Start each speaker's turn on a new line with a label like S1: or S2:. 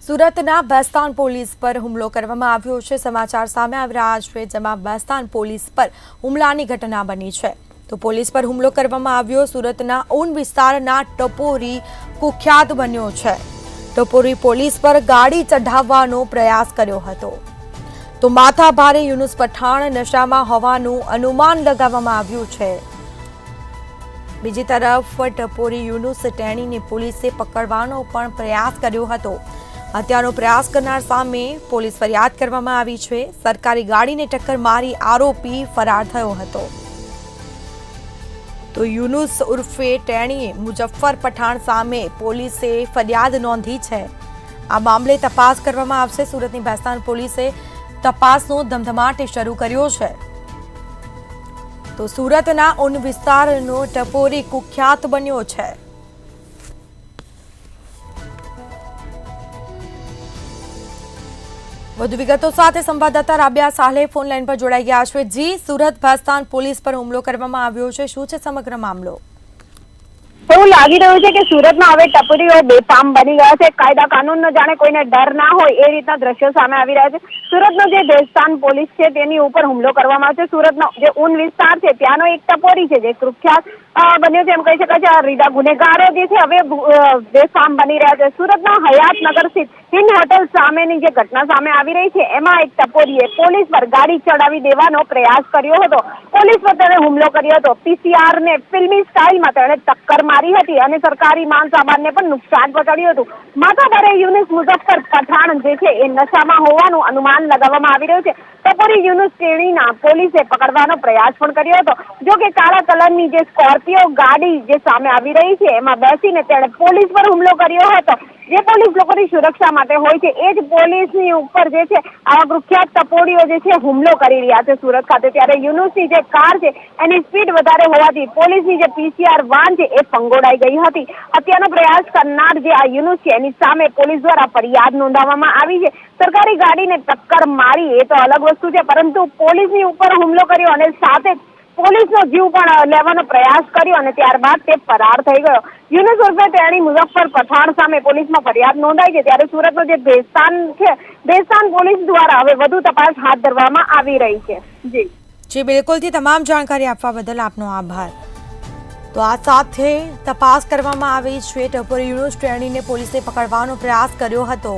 S1: સુરતના બેસ્તાન પોલીસ પર હુમલો કરવામાં આવ્યો છે। સમાચાર સામે આવી રહ્યા છે, જેમાં બેસ્તાન પોલીસ પર હુમલાની ઘટના બની છે। તો પોલીસ પર હુમલો કરવામાં આવ્યો સુરતના ઊન વિસ્તારના ટપોરી કુખ્યાત બન્યો છે। ટપોરી પોલીસ પર ગાડી ચઢાવવાનો પ્રયાસ કર્યો હતો। તો માથાભારે યુનુસ પઠાણ નશામાં હોવાનું અનુમાન લગાવવામાં આવ્યું છે। બીજી તરફ ટપોરી યુનુસ ટેણીને પોલીસે પકડવાનો પણ પ્રયાસ કર્યો હતો। હત્યાનો પ્રયાસ કરનાર સામે પોલીસ ફરિયાદ કરવામાં આવી છે। સરકારી ગાડીને ટક્કર મારી આરોપી ફરાર થયો હતો। તો યુનુસ ઉર્ફે ટેણીએ મુજફ્ફર પઠાણ સામે પોલીસે ફરિયાદ નોંધી છે। આ મામલે તપાસ કરવામાં આવશે। સુરતની બેસ્તાન પોલીસે તપાસનો ધમધમાટ શરૂ કર્યો છે। તો સુરતના ઊન વિસ્તારનો ટપોરી કુખ્યાત બન્યો છે। વધુ વિગતો સાથે સંવાદદાતા રાબિયા સાલે ફોન લાઈન પર જોડાઈ ગયા છે। જી, સુરત બેસ્તાન પોલીસ પર હુમલો કરવામાં આવ્યો છે, શું છે સમગ્ર મામલો?
S2: એવું લાગી રહ્યું છે કે સુરતમાં હવે ટપરીઓ બેફામ બની ગયા છે। કાયદા કાનૂનનો જાણે કોઈને ડર ના હોય એ રીતના દ્રશ્યો સામે આવી રહ્યા છે। સુરતનો જે બેસ્તાન પોલીસ છે તેની ઉપર હુમલો કરવામાં આવ્યો છે। સુરતનો જે ઊન વિસ્તાર છે ત્યાંનો એક ટપોરી છે જે કુખ્યાત બન્યો છે, એમ કહી શકાય છે। આ રીડા ગુનેગારો જે છે હવે બેફામ બની રહ્યા છે। સુરતના હયાતનગર સ્થિત હિન્દ હોટલ સામેની જે ઘટના સામે આવી રહી છે એમાં એક ટપોરીએ પોલીસ પર ગાડી ચડાવી દેવાનો પ્રયાસ કર્યો હતો। પોલીસ પર તેણે હુમલો કર્યો હતો। પીસીઆર ને ફિલ્મી સ્ટાઇલમાં તેણે ટક્કર મારી હતી અને સરકારી માલ સામાનને પણ નુકસાન પહોંચાડ્યું હતું। માથાભારે યુનુસ મુજફ્ફર પઠાણ જે છે એ નશામાં હોવાનું અનુમાન લગાવવામાં આવી રહ્યું છે। ટપોરી યુનુસ ટેણીના પોલીસે પકડવાનો પ્રયાસ પણ કર્યો હતો। જો કે કાળા કલરની જે સ્કોર્પિયો ગાડી જે સામે આવી રહી છે એમાં બેસીને તેણે પોલીસ પર હુમલો કર્યો હતો। જે પોલીસ લોકોની સુરક્ષા માટે હોય છે એ જ પોલીસની ઉપર જે છે આવા કુખ્યાત ટપોરીઓ જે છે હુમલો કરી રહ્યા છે સુરત ખાતે। ત્યારે યુનુસની જે કાર છે એની સ્પીડ વધારે હોવાથી પોલીસની જે પીસીઆર વાન છે એ ફંગોળાઈ ગઈ હતી। હત્યાનો પ્રયાસ કરનાર જે આ યુનુસ છે એની સામે પોલીસ દ્વારા ફરિયાદ નોંધાવવામાં આવી છે। સરકારી ગાડીને ટક્કર મારી એ તો અલગ વસ્તુ છે, પરંતુ પોલીસની ઉપર હુમલો કર્યો અને સાથે પોલીસનો જીવ પણ લેવાનો પ્રયાસ કર્યો અને ત્યારબાદ તે ફરાર થઈ ગયો। યુનુસ ઉર્ફે ટેણી મુજફ્ફર પઠાણ સામે પોલીસમાં ફરિયાદ નોંધાઈ છે। ત્યારે સુરતનો જે બેસ્તાન છે, બેસ્તાન પોલીસ દ્વારા હવે વધુ તપાસ હાથ ધરવામાં આવી રહી છે।
S1: જી બિલકુલથી તમામ જાણકારી આપવા બદલ આપનો આભાર। તો આ સાથે તપાસ કરવામાં આવી છે। ટપોરી યુનુસ ટેણીને પોલીસે પકડવાનો પ્રયાસ કર્યો હતો।